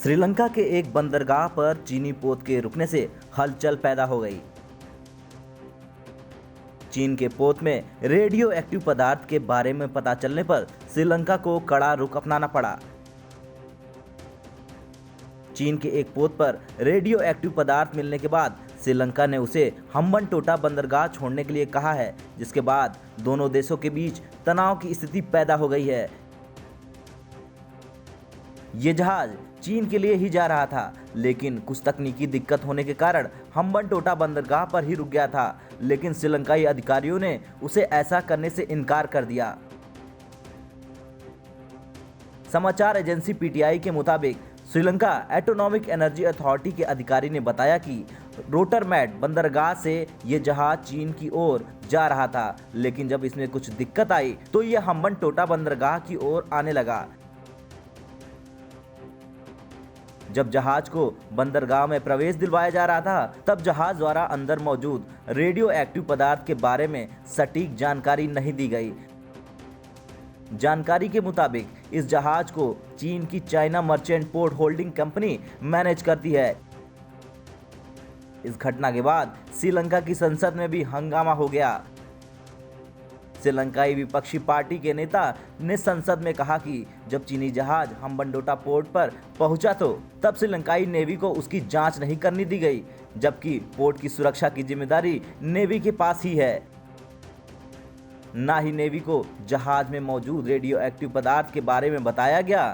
श्रीलंका के एक बंदरगाह पर चीनी पोत के रुकने से हलचल पैदा हो गई। चीन के पोत में रेडियो एक्टिव पदार्थ के बारे में पता चलने पर श्रीलंका को कड़ा रुख अपनाना पड़ा। चीन के एक पोत पर रेडियो एक्टिव पदार्थ मिलने के बाद श्रीलंका ने उसे हम्बनटोटा बंदरगाह छोड़ने के लिए कहा है, जिसके बाद दोनों देशों के बीच तनाव की स्थिति पैदा हो गई है। ये जहाज चीन के लिए ही जा रहा था, लेकिन कुछ तकनीकी दिक्कत होने के कारण हम्बनटोटा बंदरगाह पर ही रुक गया था, लेकिन श्रीलंकाई अधिकारियों ने उसे ऐसा करने से इनकार कर दिया। समाचार एजेंसी पीटीआई के मुताबिक श्रीलंका एटोनॉमिक एनर्जी अथॉरिटी के अधिकारी ने बताया कि रोटरमैट बंदरगाह से ये जहाज चीन की ओर जा रहा था, लेकिन जब इसमें कुछ दिक्कत आई तो ये हम्बनटोटा बंदरगाह की ओर आने लगा। जब जहाज को बंदरगाह में प्रवेश दिलवाया जा रहा था, तब जहाज द्वारा अंदर मौजूद रेडियो एक्टिव पदार्थ के बारे में सटीक जानकारी नहीं दी गई। जानकारी के मुताबिक इस जहाज को चीन की China merchant port holding company manage करती है। इस घटना के बाद श्रीलंका की संसद में भी हंगामा हो गया। श्रीलंकाई विपक्षी पार्टी के नेता ने संसद में कहा कि जब चीनी जहाज हम्बनटोटा पोर्ट पर पहुंचा तो तब श्रीलंकाई नेवी को उसकी जांच नहीं करने दी गई, जबकि पोर्ट की सुरक्षा की जिम्मेदारी नेवी के पास ही है। ना ही नेवी को जहाज में मौजूद रेडियो एक्टिव पदार्थ के बारे में बताया गया।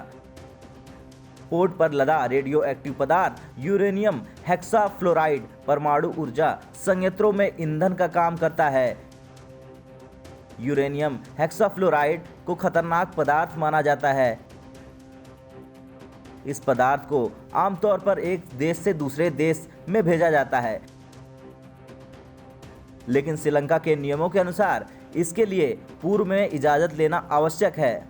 पोर्ट पर लदा रेडियो एक्टिव पदार्थ यूरेनियम हेक्साफ्लोराइड परमाणु ऊर्जा संयंत्रों में ईंधन का काम करता है। यूरेनियम हेक्साफ्लोराइड को खतरनाक पदार्थ माना जाता है। इस पदार्थ को आमतौर पर एक देश से दूसरे देश में भेजा जाता है, लेकिन श्रीलंका के नियमों के अनुसार इसके लिए पूर्व में इजाजत लेना आवश्यक है।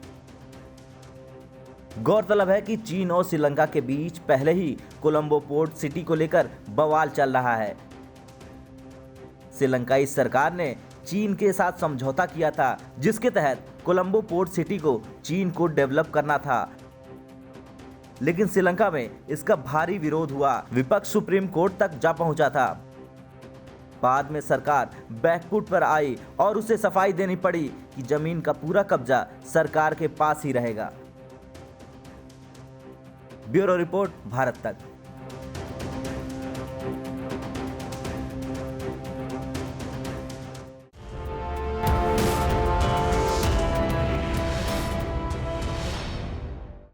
गौरतलब है कि चीन और श्रीलंका के बीच पहले ही कोलंबो पोर्ट सिटी को लेकर बवाल चल रहा है। श्रीलंकाई सरकार ने चीन के साथ समझौता किया था, जिसके तहत कोलंबो पोर्ट सिटी को चीन को डेवलप करना था, लेकिन श्रीलंका में इसका भारी विरोध हुआ। विपक्ष सुप्रीम कोर्ट तक जा पहुंचा था। बाद में सरकार बैकफुट पर आई और उसे सफाई देनी पड़ी कि जमीन का पूरा कब्जा सरकार के पास ही रहेगा। ब्यूरो रिपोर्ट, भारत तक।